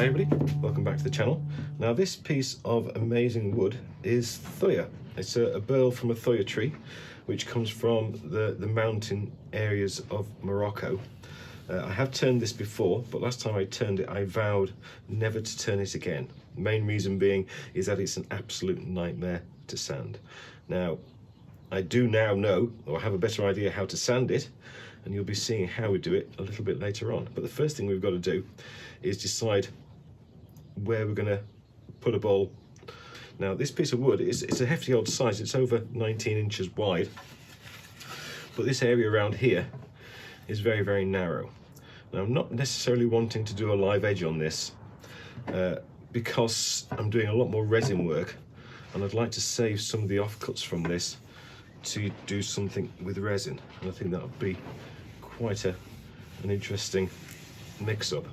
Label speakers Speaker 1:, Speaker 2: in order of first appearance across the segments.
Speaker 1: Hi everybody, welcome back to the channel. Now this piece of amazing wood is thuya. It's a burl from a thuya tree which comes from the mountain areas of Morocco. I have turned this before, but last time I turned it I vowed never to turn it again. The main reason being is that it's an absolute nightmare to sand. Now I do now know, or have a better idea how to sand it, and you'll be seeing how we do it a little bit later on. But the first thing we've got to do is decide where we're going to put a bowl. Now this piece of wood it's a hefty old size. It's over 19 inches wide, but this area around here is very, very narrow. Now I'm not necessarily wanting to do a live edge on this because I'm doing a lot more resin work, and I'd like to save some of the offcuts from this to do something with resin, and I think that would be quite an interesting mix-up.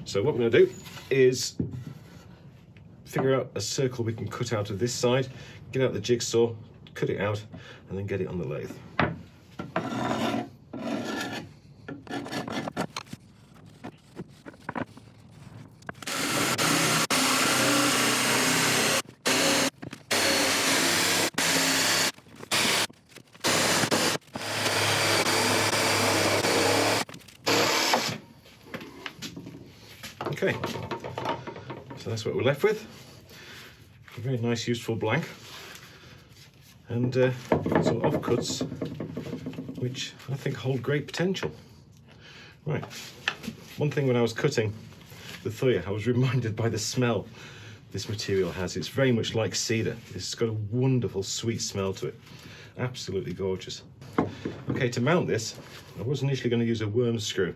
Speaker 1: So what we're going to do is figure out a circle we can cut out of this side, get out the jigsaw, cut it out, and then get it on the lathe. Okay, so that's what we're left with. A very nice, useful blank, and some offcuts which I think hold great potential. Right, one thing when I was cutting the thuya, I was reminded by the smell this material has. It's very much like cedar. It's got a wonderful sweet smell to it. Absolutely gorgeous. Okay, to mount this, I was initially going to use a worm screw,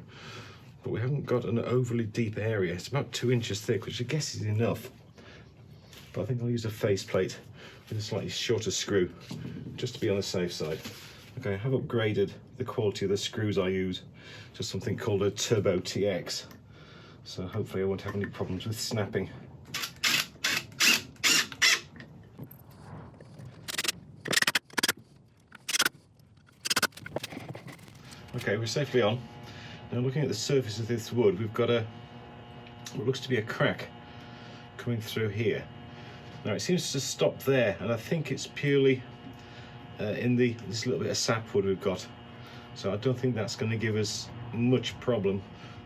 Speaker 1: but we haven't got an overly deep area. It's about 2 inches thick, which I guess is enough. But I think I'll use a faceplate with a slightly shorter screw, just to be on the safe side. Okay, I have upgraded the quality of the screws I use to something called a Turbo TX. So hopefully I won't have any problems with snapping. Okay, we're safely on. Now looking at the surface of this wood, we've got what looks to be a crack coming through here. Now it seems to stop there, and I think it's purely in this little bit of sapwood we've got. So I don't think that's going to give us much problem,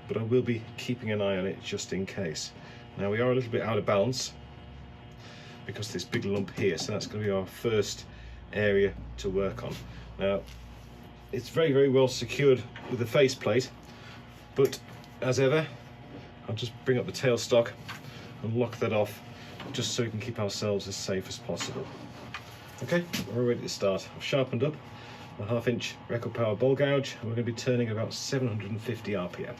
Speaker 1: but I will be keeping an eye on it just in case. Now we are a little bit out of balance because of this big lump here, so that's going to be our first area to work on. Now it's very, very well secured with the faceplate, but as ever, I'll just bring up the tailstock and lock that off, just so we can keep ourselves as safe as possible. Okay, we're ready to start. I've sharpened up a 1/2 inch record power bowl gouge, and we're going to be turning about 750 RPM.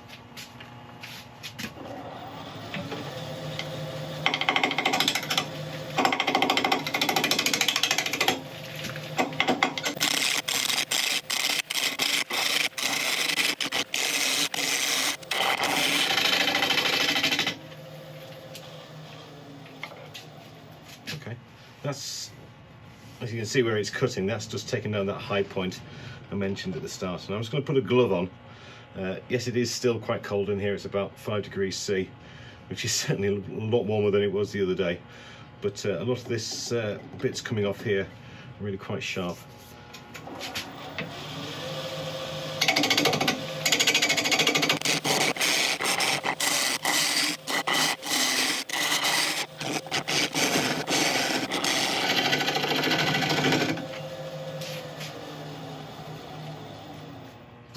Speaker 1: That's, as you can see where it's cutting, that's just taking down that high point I mentioned at the start. And I'm just going to put a glove on. Yes, it is still quite cold in here. It's about 5 degrees C, which is certainly a lot warmer than it was the other day. But a lot of this bits coming off here are really quite sharp.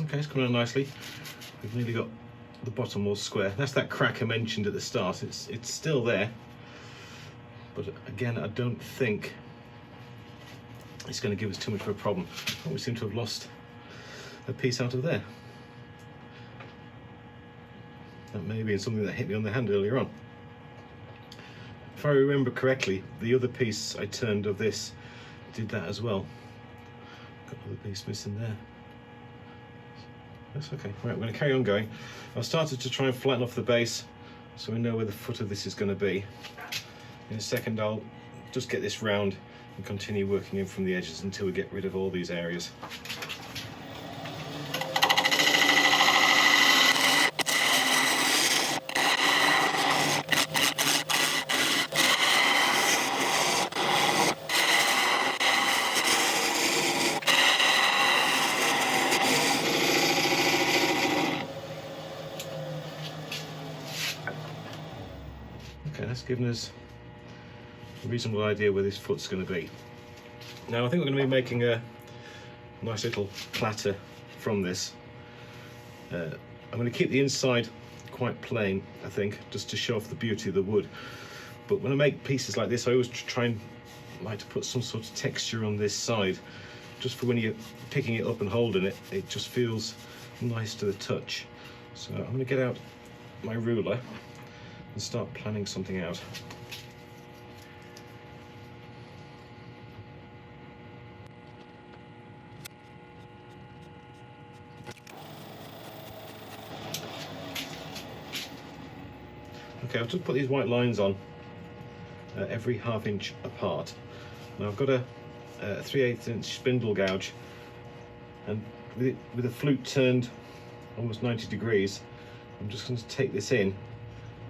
Speaker 1: Okay, it's coming on nicely. We've nearly got the bottom all square. That's that crack I mentioned at the start. It's still there, but again, I don't think it's going to give us too much of a problem. Oh, we seem to have lost a piece out of there. That may be something that hit me on the hand earlier on. If I remember correctly, the other piece I turned of this did that as well. Got another piece missing there. That's okay. Right, we're going to carry on going. I've started to try and flatten off the base so we know where the foot of this is going to be. In a second I'll just get this round and continue working in from the edges until we get rid of all these areas. That's given us a reasonable idea where this foot's going to be. Now I think we're going to be making a nice little platter from this. I'm going to keep the inside quite plain, I think, just to show off the beauty of the wood. But when I make pieces like this, I always try and like to put some sort of texture on this side, just for when you're picking it up and holding it, it just feels nice to the touch. So I'm going to get out my ruler and start planning something out. Okay, I've just put these white lines on every ½ inch apart. Now I've got a 3/8 inch spindle gouge, and with the flute turned almost 90 degrees, I'm just going to take this in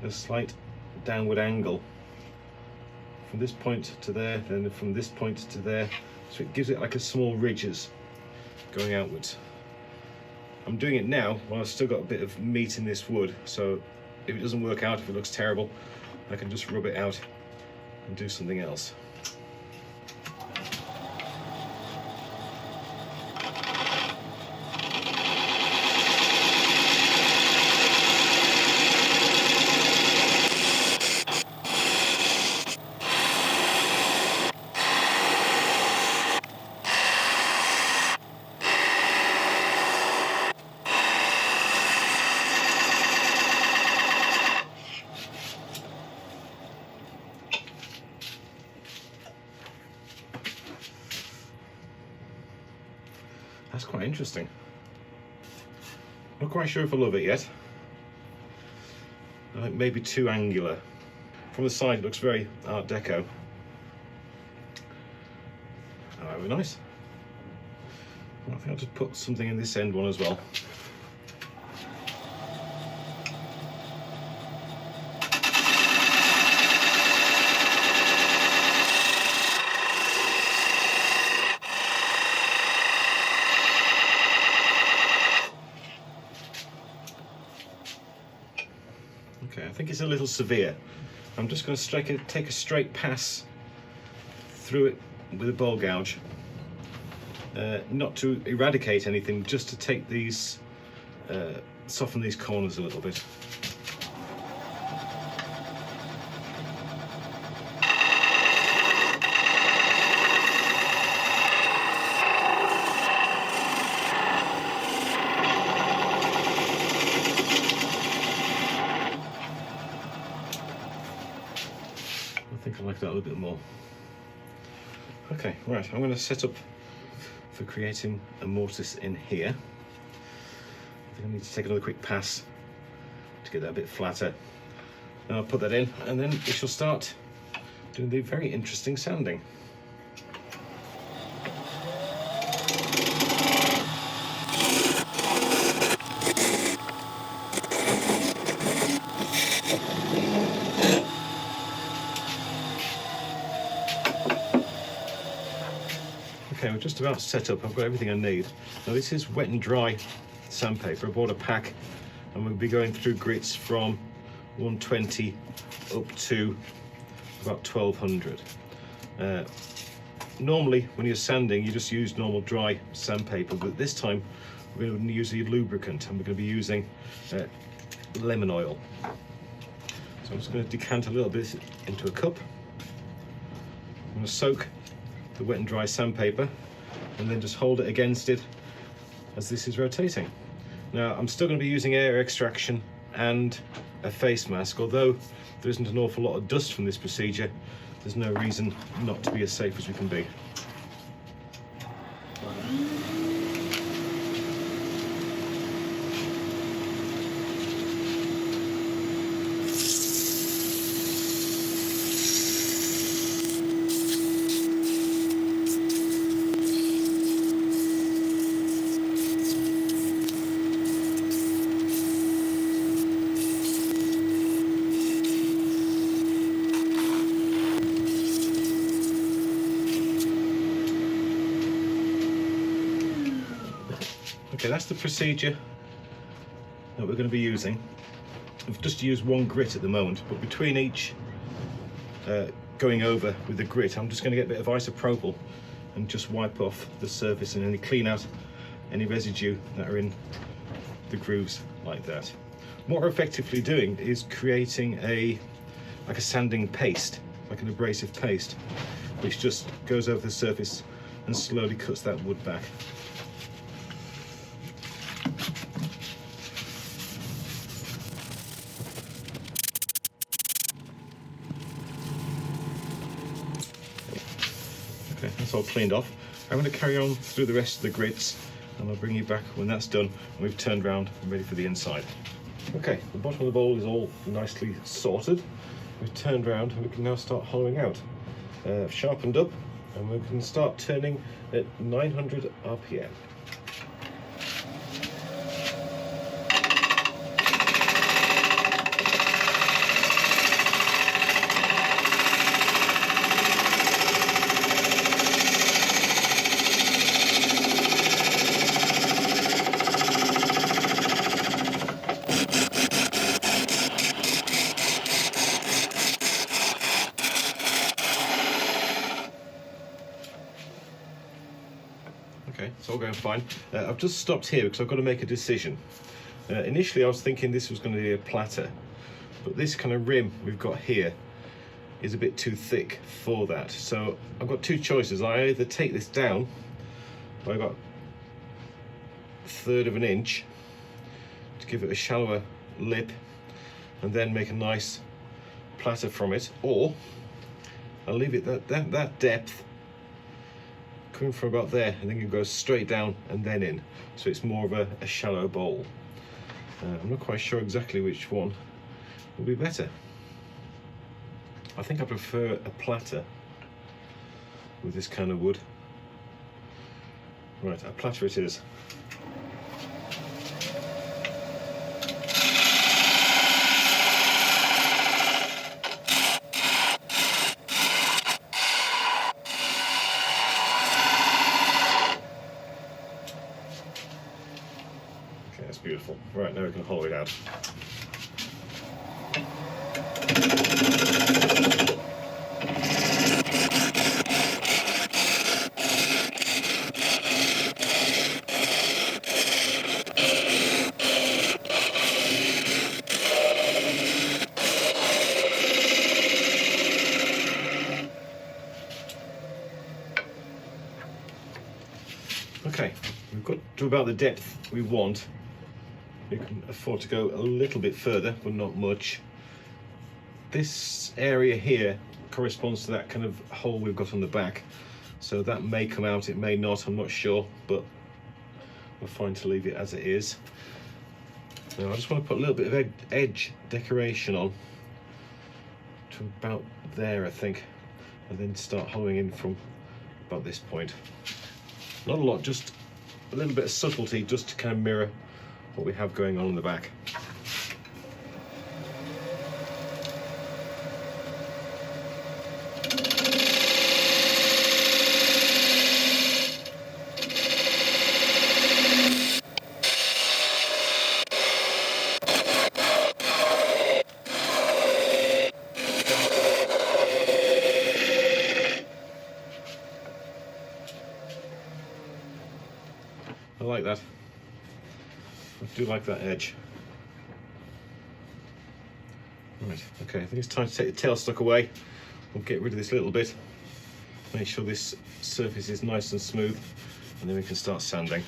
Speaker 1: at a slight downward angle from this point to there, then from this point to there, so it gives it like a small ridges going outwards. I'm doing it now while I've still got a bit of meat in this wood, so if it doesn't work out, if it looks terrible, I can just rub it out and do something else. That's quite interesting. Not quite sure if I love it yet. I think maybe too angular. From the side it looks very Art Deco. Oh, very nice. Well, I think I'll just put something in this end one as well. Okay, I think it's a little severe. I'm just going to take a straight pass through it with a bowl gouge. Not to eradicate anything, just to take these, soften these corners a little bit. I think I like that a little bit more. Okay, right, I'm going to set up for creating a mortise in here. I think I need to take another quick pass to get that a bit flatter. Then I'll put that in, and then we shall start doing the very interesting sanding. Okay, we're just about set up. I've got everything I need. Now this is wet and dry sandpaper. I bought a pack, and we'll be going through grits from 120 up to about 1200. Normally when you're sanding you just use normal dry sandpaper, but this time we're going to use a lubricant, and we're going to be using lemon oil. So I'm just going to decant a little bit into a cup. I'm going to soak the wet and dry sandpaper and then just hold it against it as this is rotating. Now I'm still going to be using air extraction and a face mask. Although there isn't an awful lot of dust from this procedure, there's no reason not to be as safe as we can be. Okay, that's the procedure that we're going to be using. We've just used one grit at the moment, but between each going over with the grit, I'm just going to get a bit of isopropyl and just wipe off the surface and then clean out any residue that are in the grooves like that. What we're effectively doing is creating like a sanding paste, like an abrasive paste, which just goes over the surface and slowly cuts that wood back. Okay, that's all cleaned off. I'm going to carry on through the rest of the grits and I'll bring you back when that's done and we've turned around and ready for the inside. Okay, the bottom of the bowl is all nicely sorted. We've turned around and we can now start hollowing out. I've sharpened up and we can start turning at 900 RPM. Okay, it's all going fine. I've just stopped here because I've got to make a decision. Initially I was thinking this was going to be a platter, but this kind of rim we've got here is a bit too thick for that. So I've got two choices. I either take this down, I've got 1/3 of an inch to give it a shallower lip and then make a nice platter from it, or I'll leave it that depth coming from about there and then you go straight down and then in, so it's more of a shallow bowl. I'm not quite sure exactly which one will be better. I think I prefer a platter with this kind of wood. Right, a platter it is. That's beautiful. Right, now we can hollow it out. Okay, we've got to about the depth we want. We can afford to go a little bit further, but not much. This area here corresponds to that kind of hole we've got on the back. So that may come out, it may not, I'm not sure, but we're fine to leave it as it is. Now I just want to put a little bit of edge decoration on to about there, I think, and then start hollowing in from about this point. Not a lot, just a little bit of subtlety just to kind of mirror what we have going on in the back. I like that. I do like that edge. Right, okay, I think it's time to take the tailstock away. We'll get rid of this little bit, make sure this surface is nice and smooth, and then we can start sanding.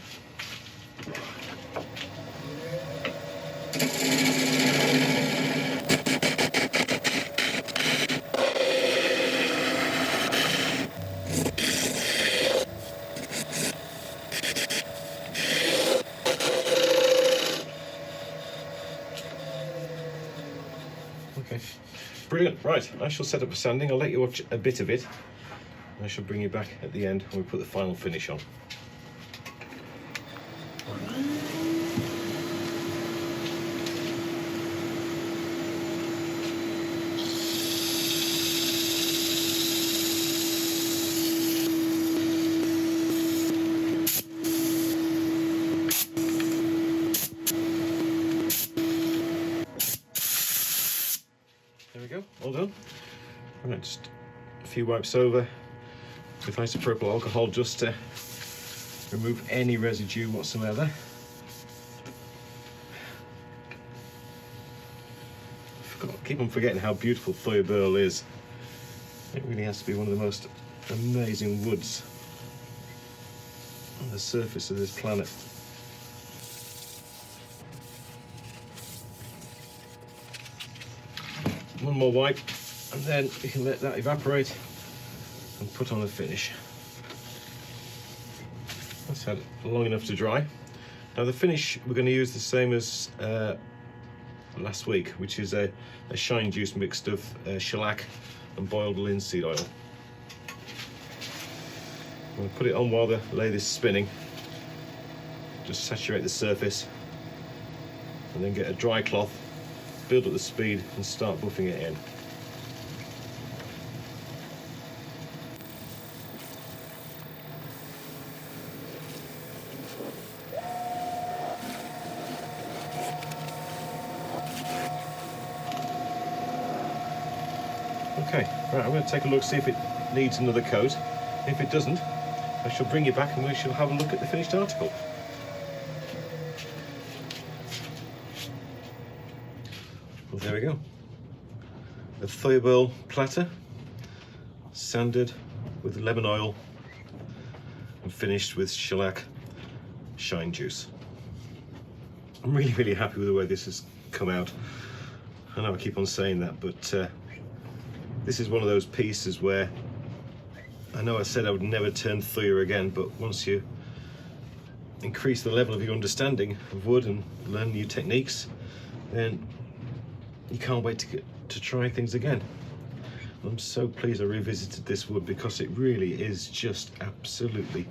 Speaker 1: Okay, brilliant. Right, I shall set up for sanding. I'll let you watch a bit of it. I shall bring you back at the end when we put the final finish on. There we go, all done. Right, just a few wipes over with isopropyl alcohol just to remove any residue whatsoever. Keep on forgetting how beautiful THUYA Burl is. It really has to be one of the most amazing woods on the surface of this planet. One more wipe and then you can let that evaporate and put on a finish. That's had long enough to dry. Now the finish we're going to use the same as last week, which is a shine juice mixed of shellac and boiled linseed oil. I'm going to put it on while the lathe is spinning, just saturate the surface and then get a dry cloth, build up the speed and start buffing it in. Okay, right, I'm going to take a look, see if it needs another coat. If it doesn't, I shall bring you back and we shall have a look at the finished article. Well, there we go. A THUYA Burl platter, sanded with lemon oil and finished with shellac shine juice. I'm really happy with the way this has come out. I know I keep on saying that, but this is one of those pieces where I know I said I would never turn THUYA again, but once you increase the level of your understanding of wood and learn new techniques, then you can't wait to try things again. I'm so pleased I revisited this wood because it really is just absolutely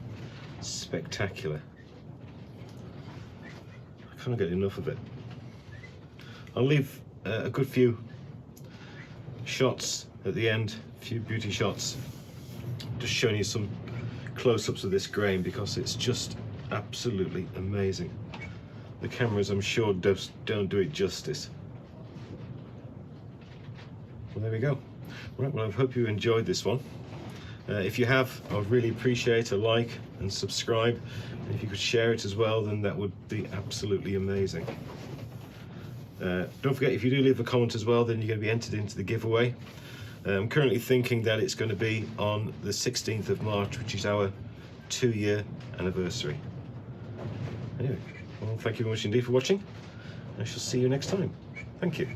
Speaker 1: spectacular. I can't get enough of it. I'll leave a good few shots at the end, a few beauty shots, just showing you some close-ups of this grain because it's just absolutely amazing. The cameras, I'm sure, don't do it justice. Well, there we go. Right, well, I hope you enjoyed this one. If you have, I'd really appreciate a like and subscribe. And if you could share it as well, then that would be absolutely amazing. Don't forget, if you do leave a comment as well, then you're going to be entered into the giveaway. I'm currently thinking that it's going to be on the 16th of March, which is our 2-year anniversary. Anyway, well, thank you very much indeed for watching. I shall see you next time. Thank you.